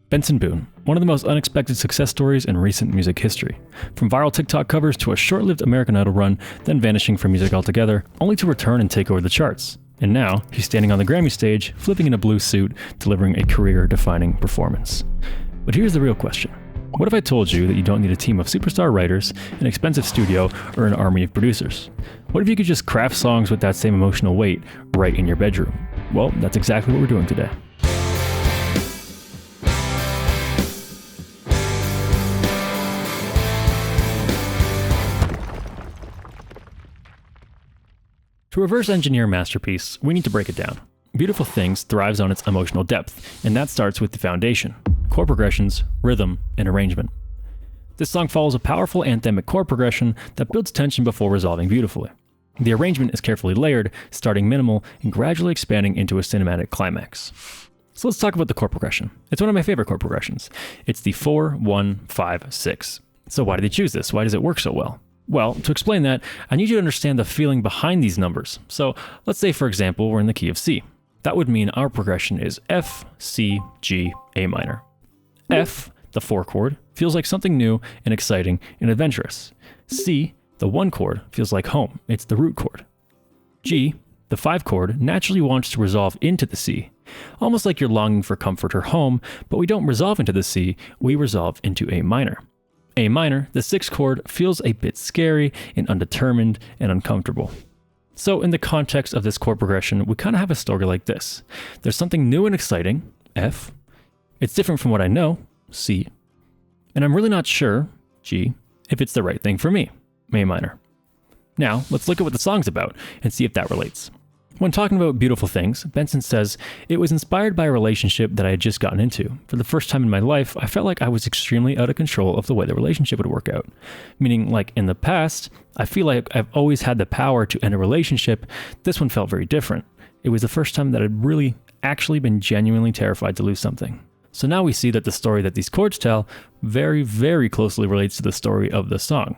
Benson Boone, one of the most unexpected success stories in recent music history. From viral TikTok covers to a short-lived American Idol run, then vanishing from music altogether, only to return and take over the charts. And now, he's standing on the Grammy stage, flipping in a blue suit, delivering a career-defining performance. But here's the real question. What if I told you that you don't need a team of superstar writers, an expensive studio, or an army of producers? What if you could just craft songs with that same emotional weight right in your bedroom? Well, that's exactly what we're doing today. To reverse engineer a masterpiece, we need to break it down. Beautiful Things thrives on its emotional depth, and that starts with the foundation: chord progressions, rhythm, and arrangement. This song follows a powerful anthemic chord progression that builds tension before resolving beautifully. The arrangement is carefully layered, starting minimal and gradually expanding into a cinematic climax. So let's talk about the chord progression. It's one of my favorite chord progressions. It's the 4-1-5-6. So why did they choose this? Why does it work so well? Well, to explain that, I need you to understand the feeling behind these numbers. So let's say, for example, we're in the key of C. That would mean our progression is F, C, G, A minor. F, the 4 chord, feels like something new and exciting and adventurous. C, the 1 chord, feels like home. It's the root chord. G, the 5 chord, naturally wants to resolve into the C, almost like you're longing for comfort or home, but we don't resolve into the C, we resolve into A minor. A minor, the 6th chord, feels a bit scary and undetermined and uncomfortable. So in the context of this chord progression, we kind of have a story like this. There's something new and exciting, F. It's different from what I know, C. And I'm really not sure, G, if it's the right thing for me, A minor. Now, let's look at what the song's about and see if that relates. When talking about Beautiful Things, Benson says, "It was inspired by a relationship that I had just gotten into. For the first time in my life, I felt like I was extremely out of control of the way the relationship would work out." Meaning, like in the past, I feel like I've always had the power to end a relationship. This one felt very different. It was the first time that I'd really actually been genuinely terrified to lose something. So now we see that the story that these chords tell very, very closely relates to the story of the song.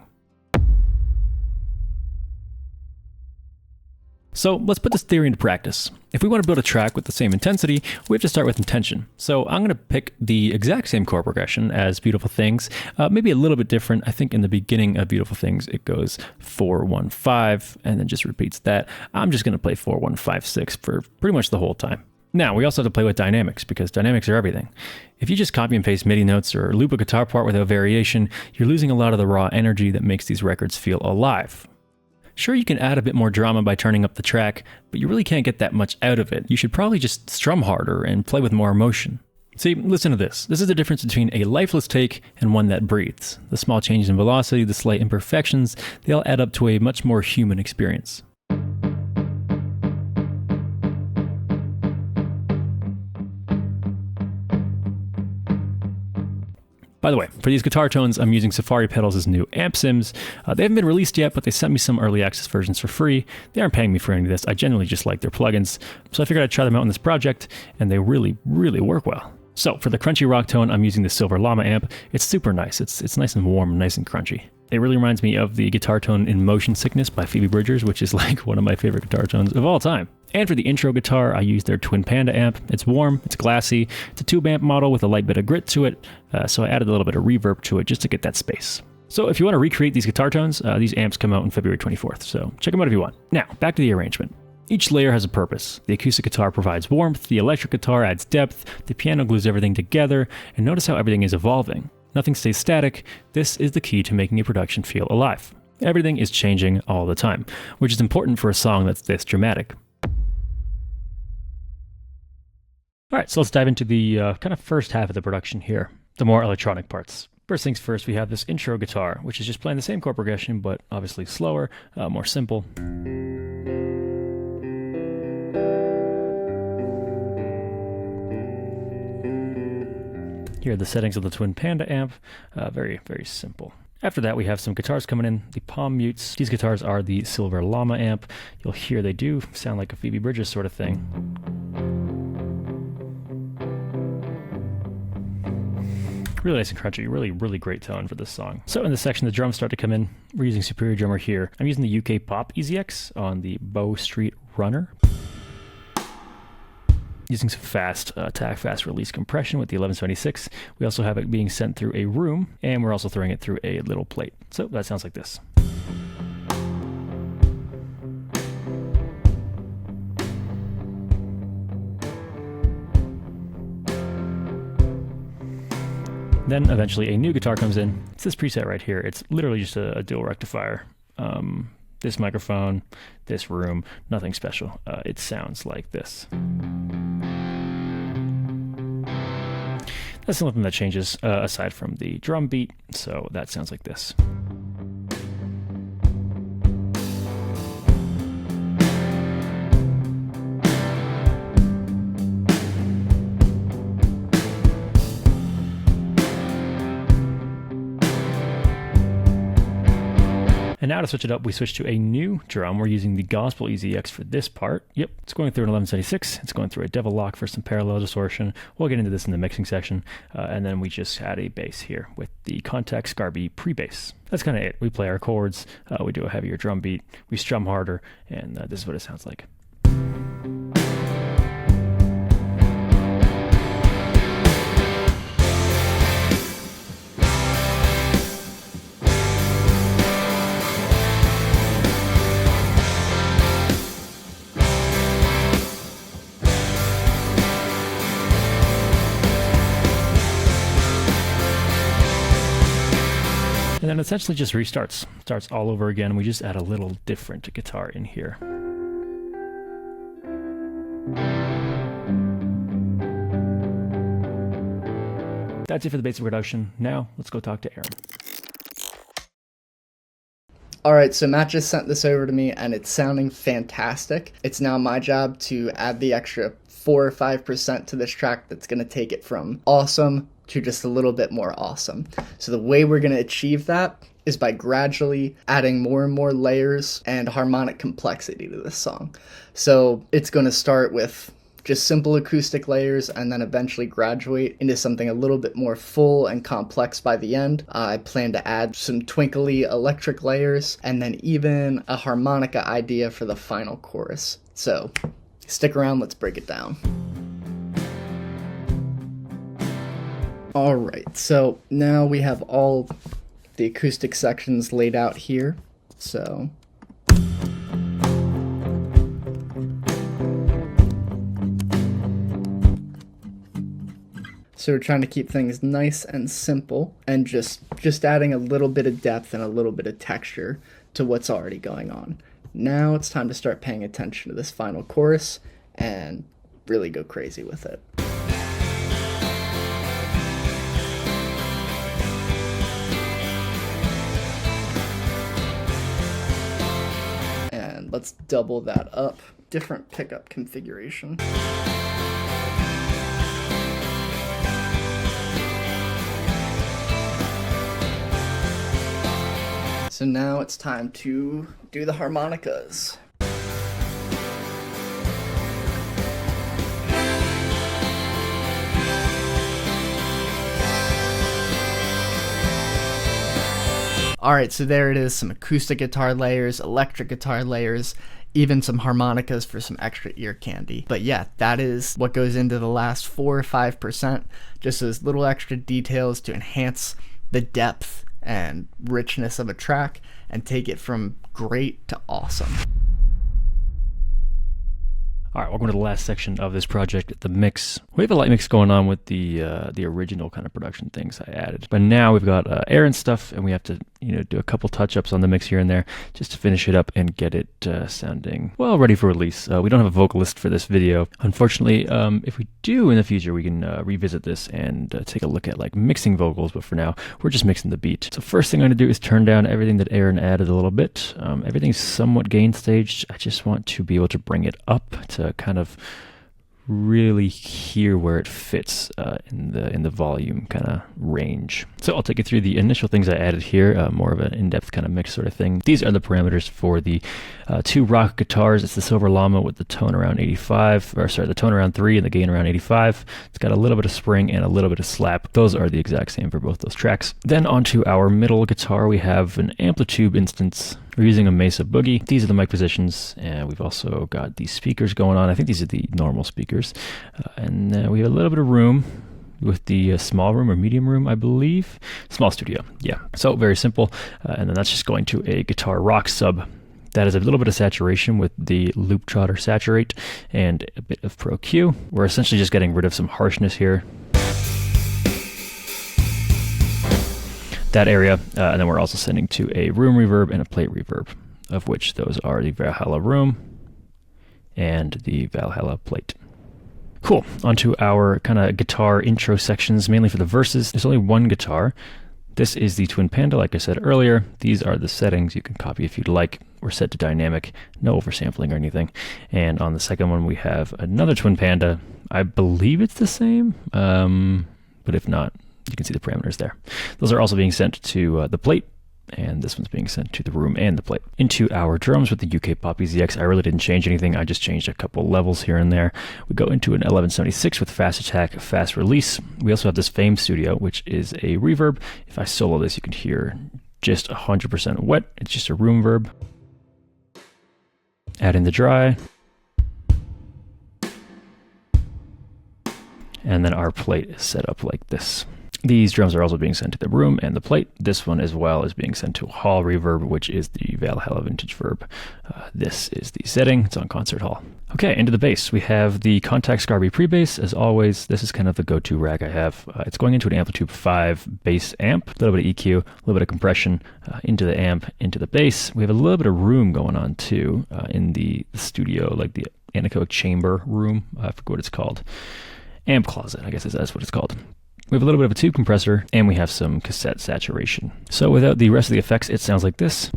So let's put this theory into practice. If we want to build a track with the same intensity, we have to start with intention. So I'm going to pick the exact same chord progression as Beautiful Things, maybe a little bit different. I think in the beginning of Beautiful Things, it goes 4-1-5 and then just repeats that. I'm just going to play 4-1-5-6 for pretty much the whole time. Now, we also have to play with dynamics because dynamics are everything. If you just copy and paste MIDI notes or loop a guitar part without variation, you're losing a lot of the raw energy that makes these records feel alive. Sure, you can add a bit more drama by turning up the track, but you really can't get that much out of it. You should probably just strum harder and play with more emotion. See, listen to this. This is the difference between a lifeless take and one that breathes. The small changes in velocity, the slight imperfections, they all add up to a much more human experience. By the way, for these guitar tones, I'm using Safari Pedals' new amp sims. They haven't been released yet, but they sent me some early access versions for free. They aren't paying me for any of this. I generally just like their plugins. So I figured I'd try them out on this project, and they really, really work well. So for the crunchy rock tone, I'm using the Silver Llama amp. It's super nice. It's nice and warm, nice and crunchy. It really reminds me of the guitar tone in Motion Sickness by Phoebe Bridgers, which is like one of my favorite guitar tones of all time. And for the intro guitar, I used their Twin Panda amp. It's warm, it's glassy, it's a tube amp model with a light bit of grit to it, so I added a little bit of reverb to it just to get that space. So if you want to recreate these guitar tones, these amps come out on February 24th, so check them out if you want. Now, back to the arrangement. Each layer has a purpose. The acoustic guitar provides warmth, the electric guitar adds depth, the piano glues everything together, and notice how everything is evolving. Nothing stays static. This is the key to making a production feel alive. Everything is changing all the time, which is important for a song that's this dramatic. All right, so let's dive into the kind of first half of the production here, the more electronic parts. First things first, we have this intro guitar, which is just playing the same chord progression, but obviously slower, more simple. Here are the settings of the Twin Panda amp, very, very simple. After that, we have some guitars coming in, the palm mutes. These guitars are the Silver Llama amp. You'll hear they do sound like a Phoebe Bridgers sort of thing. Really nice and crunchy, really, really great tone for this song. So in this section, the drums start to come in. We're using Superior Drummer here. I'm using the UK Pop EZX on the Bow Street Runner. using some fast attack, fast release compression with the 1176. We also have it being sent through a room, and we're also throwing it through a little plate. So that sounds like this. Then eventually a new guitar comes in. It's this preset right here. It's literally just a dual rectifier. This microphone, this room, nothing special. It sounds like this. That's the only thing that changes aside from the drum beat. So that sounds like this. And now to switch it up, we switch to a new drum. We're using the Gospel EZX for this part. Yep, it's going through an 1176. It's going through a double lock for some parallel distortion. We'll get into this in the mixing section. And then we just add a bass here with the 𝗠𝗘𝗥𝗕𝗥 pre-bass. That's kind of it. We play our chords, we do a heavier drum beat, we strum harder, and this is what it sounds like. And then essentially just restarts. Starts all over again. We just add a little different guitar in here. That's it for the basic production. Now, let's go talk to Aaron. Alright, so Matt just sent this over to me and it's sounding fantastic. It's now my job to add the extra 4 or 5% to this track that's going to take it from awesome to just a little bit more awesome. So the way we're going to achieve that is by gradually adding more and more layers and harmonic complexity to this song. So it's going to start with just simple acoustic layers and then eventually graduate into something a little bit more full and complex by the end. I plan to add some twinkly electric layers and then even a harmonica idea for the final chorus. So stick around, let's break it down. Alright, so now we have all the acoustic sections laid out here. So we're trying to keep things nice and simple and just adding a little bit of depth and a little bit of texture to what's already going on. Now it's time to start paying attention to this final chorus and really go crazy with it. And let's double that up. Different pickup configuration. So now it's time to do the harmonicas. Alright, so there it is, some acoustic guitar layers, electric guitar layers, even some harmonicas for some extra ear candy. But yeah, that is what goes into the last 4 or 5%, just those little extra details to enhance the depth and richness of a track and take it from great to awesome. All right, welcome to the last section of this project, the mix. We have a light mix going on with the original kind of production things I added, but now we've got Aaron stuff, and we have to do a couple touch-ups on the mix here and there just to finish it up and get it sounding well ready for release. We don't have a vocalist for this video, unfortunately. If we do in the future, we can revisit this and take a look at like mixing vocals, but for now we're just mixing the beat. So first thing I'm going to do is turn down everything that Aaron added a little bit. Everything's somewhat gain staged. I just want to be able to bring it up to kind of really hear where it fits in the volume kind of range. So I'll take you through the initial things I added here, more of an in-depth kind of mix sort of thing. These are the parameters for the 2 rock guitars. It's the Silver Llama with the tone around 85, or sorry, the tone around 3 and the gain around 85. It's got a little bit of spring and a little bit of slap. Those are the exact same for both those tracks. Then onto our middle guitar, we have an Amplitube instance. We're using a Mesa Boogie. These are the mic positions, and we've also got these speakers going on. I think these are the normal speakers. And we have a little bit of room with the small room or medium room, I believe. Small studio, yeah. So very simple. And then that's just going to a guitar rock sub. That is a little bit of saturation with the Loop Trotter Saturate and a bit of Pro Q. We're essentially just getting rid of some harshness here. That area, and then we're also sending to a room reverb and a plate reverb, of which those are the Valhalla room and the Valhalla plate. Cool, onto our kind of guitar intro sections, mainly for the verses. There's only one guitar. This is the Twin Panda, like I said earlier. These are the settings you can copy if you'd like. We're set to dynamic, no oversampling or anything. And on the second one, we have another Twin Panda. I believe it's the same, but if not, you can see the parameters there. Those are also being sent to the plate, and this one's being sent to the room and the plate. Into our drums with the 𝗕𝗘𝗖𝗢𝗠𝗘. I really didn't change anything. I just changed a couple levels here and there. We go into an 1176 with fast attack, fast release. We also have this Fame Studio, which is a reverb. If I solo this, you can hear just 100% wet. It's just a room verb. Add in the dry. And then our plate is set up like this. These drums are also being sent to the room and the plate. This one as well is being sent to a hall reverb, which is the Valhalla Vintage Verb. This is the setting. It's on Concert Hall. Okay, into the bass. We have the Contact Scarby pre-bass. As always, this is kind of the go-to rack I have. It's going into an Amplitude 5 bass amp, a little bit of EQ, a little bit of compression into the amp, into the bass. We have a little bit of room going on too in the studio, like the anechoic chamber room. I forget what it's called. Amp closet, I guess that's what it's called. We have a little bit of a tube compressor, and we have some cassette saturation. So without the rest of the effects, it sounds like this.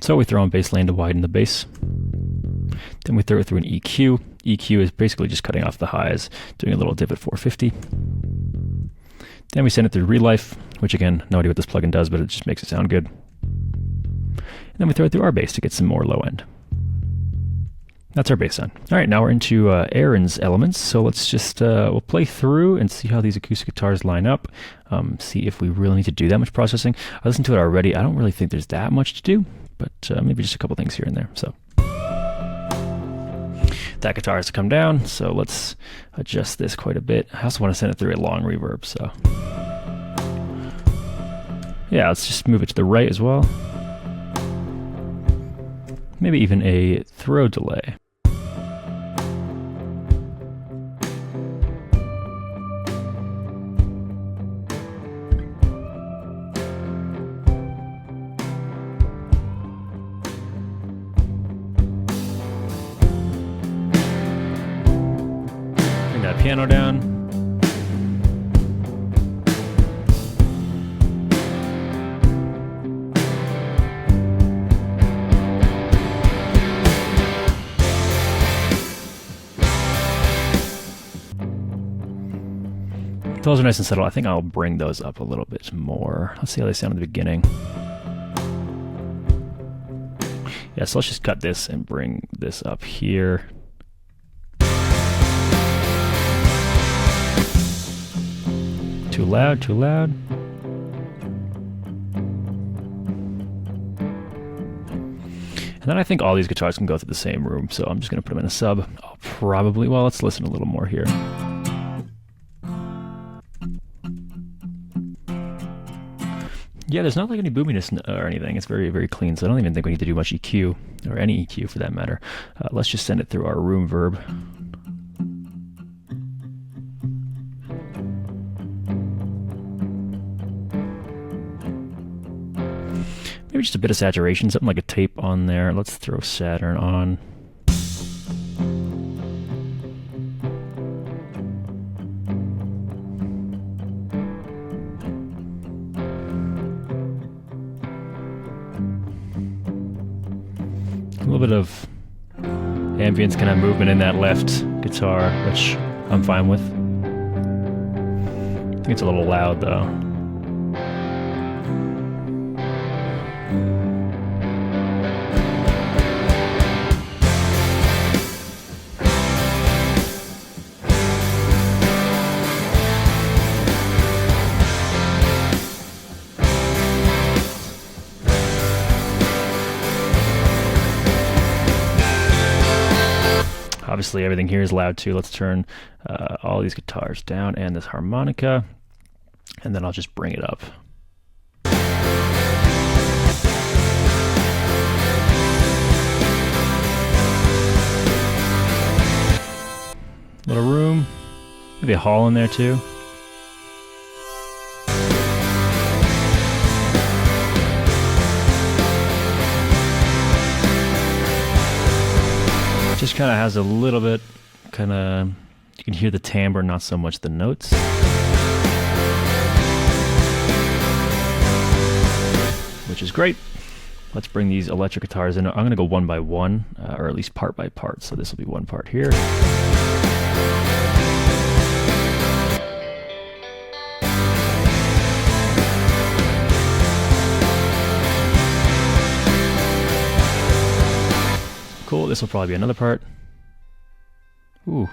So we throw on bass lane to widen the bass. Then we throw it through an EQ. EQ is basically just cutting off the highs, doing a little dip at 450. Then we send it through Relife, which again, no idea what this plugin does, but it just makes it sound good. And then we throw it through our bass to get some more low end. That's our bass sound. All right, now we're into Aaron's elements. So let's just, we'll play through and see how these acoustic guitars line up. See if we really need to do that much processing. I listened to it already. I don't really think there's that much to do, but maybe just a couple things here and there. So that guitar has to come down. So let's adjust this quite a bit. I also want to send it through a long reverb. So yeah, let's just move it to the right as well. Maybe even a throw delay. Bring that piano down. Those are nice and subtle. I think I'll bring those up a little bit more. Let's see how they sound in the beginning. Yeah, so let's just cut this and bring this up here. Too loud, too loud. And then I think all these guitars can go through the same room, so I'm just going to put them in a sub. I'll probably, well, let's listen a little more here. Yeah, there's not like any boominess or anything. It's very, very clean, so I don't even think we need to do much EQ, or any EQ for that matter. Let's just send it through our room verb. Maybe just a bit of saturation, something like a tape on there. Let's throw Saturn on. A little bit of ambience kind of movement in that left guitar, which I'm fine with. I think it's a little loud though. obviously everything here is loud too. Let's turn all these guitars down and this harmonica, and then I'll just bring it up. Little room, maybe a hall in there too. Just kind of has a little bit, kind of, you can hear the timbre, not so much the notes. Which is great. Let's bring these electric guitars in. I'm going to go one by one, or at least part by part. So this will be one part here. Cool, this will probably be another part. Ooh.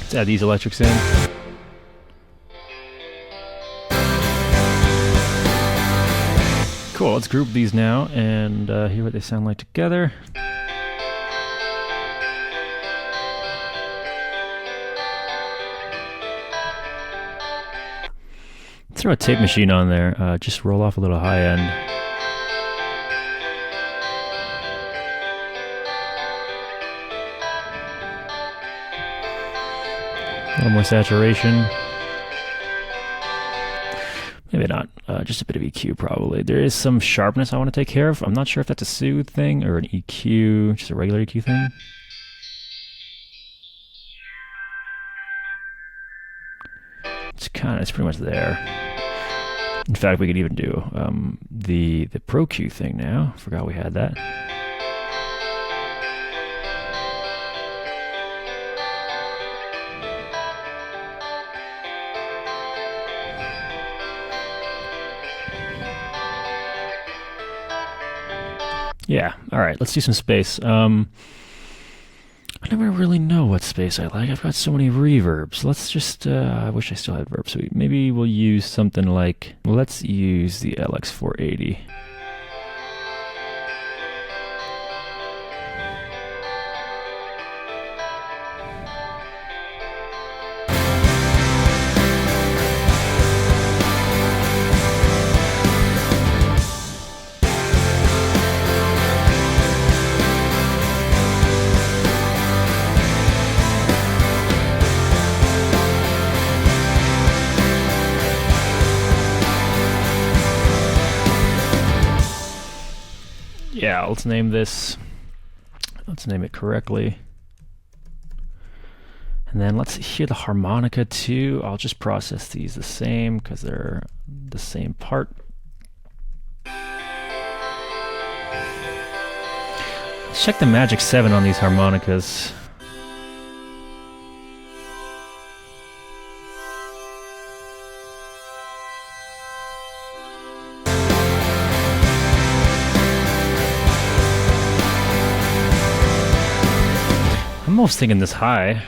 Let's add these electrics in. Cool, let's group these now and hear what they sound like together. Throw a tape machine on there, just roll off a little high end. A little more saturation. Maybe not, just a bit of EQ probably. There is some sharpness I want to take care of. I'm not sure if that's a soothe thing or an EQ, just a regular EQ thing. It's pretty much there. In fact, we could even do the Pro Q thing now. Forgot we had that. Yeah, all right, let's do some space. I never really know what space I like. I've got so many reverbs. Let's just, I wish I still had Verb Suite. Maybe we'll use something like, let's use the LX480. Yeah, let's name this, let's name it correctly. And then let's hear the harmonica too. I'll just process these the same because they're the same part. Let's check the Magic 7 on these harmonicas. I'm almost thinking this high,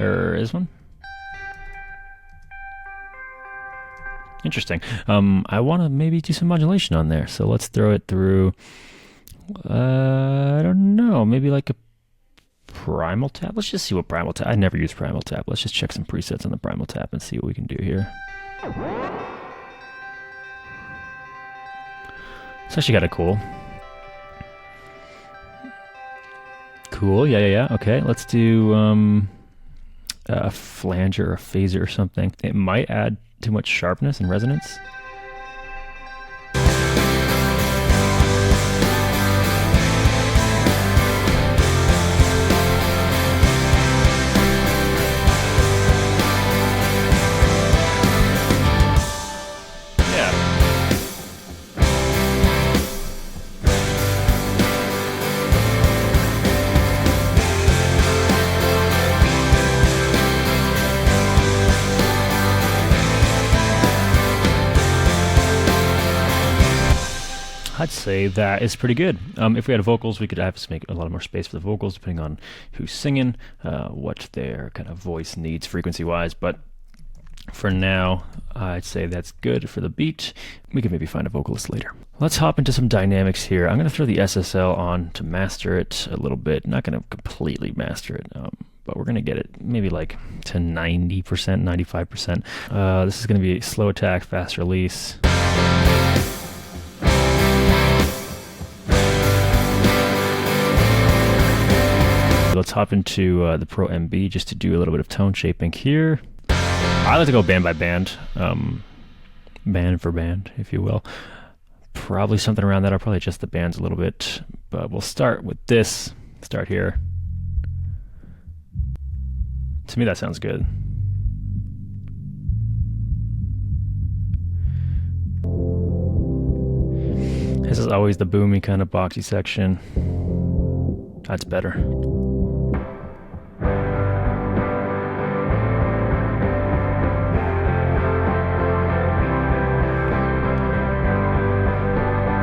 or is one? Interesting. I want to maybe do some modulation on there, so let's throw it through, I don't know, maybe like a Primal Tap. Let's just see what Primal Tap, I never use Primal Tap. Let's just check some presets on the Primal Tap and see what we can do here. It's actually kind of cool. Cool, yeah. Okay, let's do a flanger or a phaser or something. It might add too much sharpness and resonance. I'd say that is pretty good. If we had vocals, we could have to make a lot more space for the vocals, depending on who's singing, what their kind of voice needs frequency-wise. But For now, I'd say that's good for the beat. We can maybe find a vocalist later. Let's hop into some dynamics here. I'm going to throw the SSL on to master it a little bit. Not going to completely master it, but we're going to get it maybe like to 90%, 95%. This is going to be slow attack, fast release. Let's hop into the Pro MB just to do a little bit of tone shaping here. I like to go band by band, band for band, if you will. Probably something around that. I'll probably adjust the bands a little bit, but we'll start with this. Start here. To me, that sounds good. This is always the boomy kind of boxy section. That's better.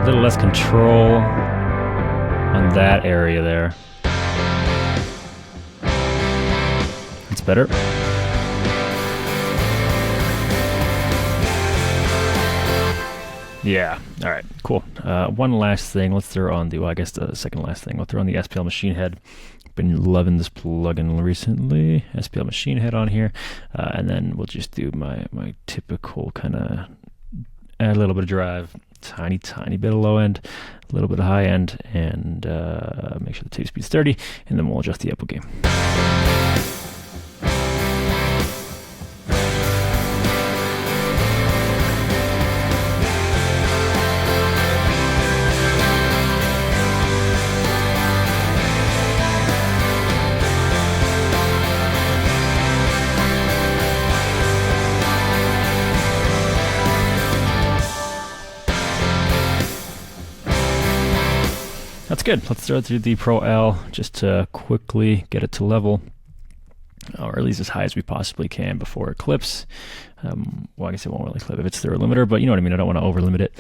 A little less control on that area there. It's better. Yeah. All right. Cool. One last thing. Let's throw on the. Well, I guess the second last thing. We'll throw on the SPL Machine Head. Been loving this plugin recently. SPL Machine Head on here, and then we'll just do my typical kind of add a little bit of drive, tiny bit of low end, a little bit of high end, and make sure the tape speed's 30, and then we'll adjust the output gain. That's good. Let's throw it through the Pro L just to quickly get it to level, or at least as high as we possibly can before it clips. Well, I guess it won't really clip if it's through a limiter, but you know what I mean. I don't want to over limit it.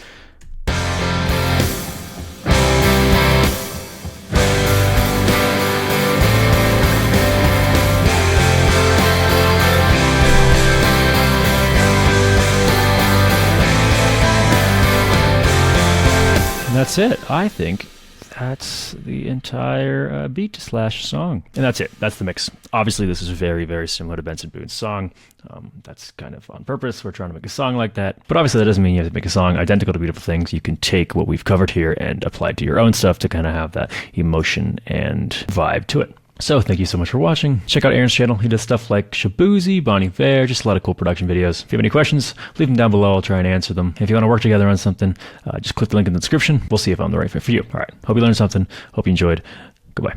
And that's it. I think that's the entire beat slash song. And that's it. That's the mix. Obviously, this is very, very similar to Benson Boone's song. That's kind of on purpose. We're trying to make a song like that. But obviously, that doesn't mean you have to make a song identical to Beautiful Things. You can take what we've covered here and apply it to your own stuff to kind of have that emotion and vibe to it. So thank you so much for watching. Check out Aaron's channel. He does stuff like Shaboozey, Bon Iver, just a lot of cool production videos. If you have any questions, leave them down below. I'll try and answer them. If you want to work together on something, just click the link in the description. We'll see if I'm the right fit for you. All right. Hope you learned something. Hope you enjoyed. Goodbye.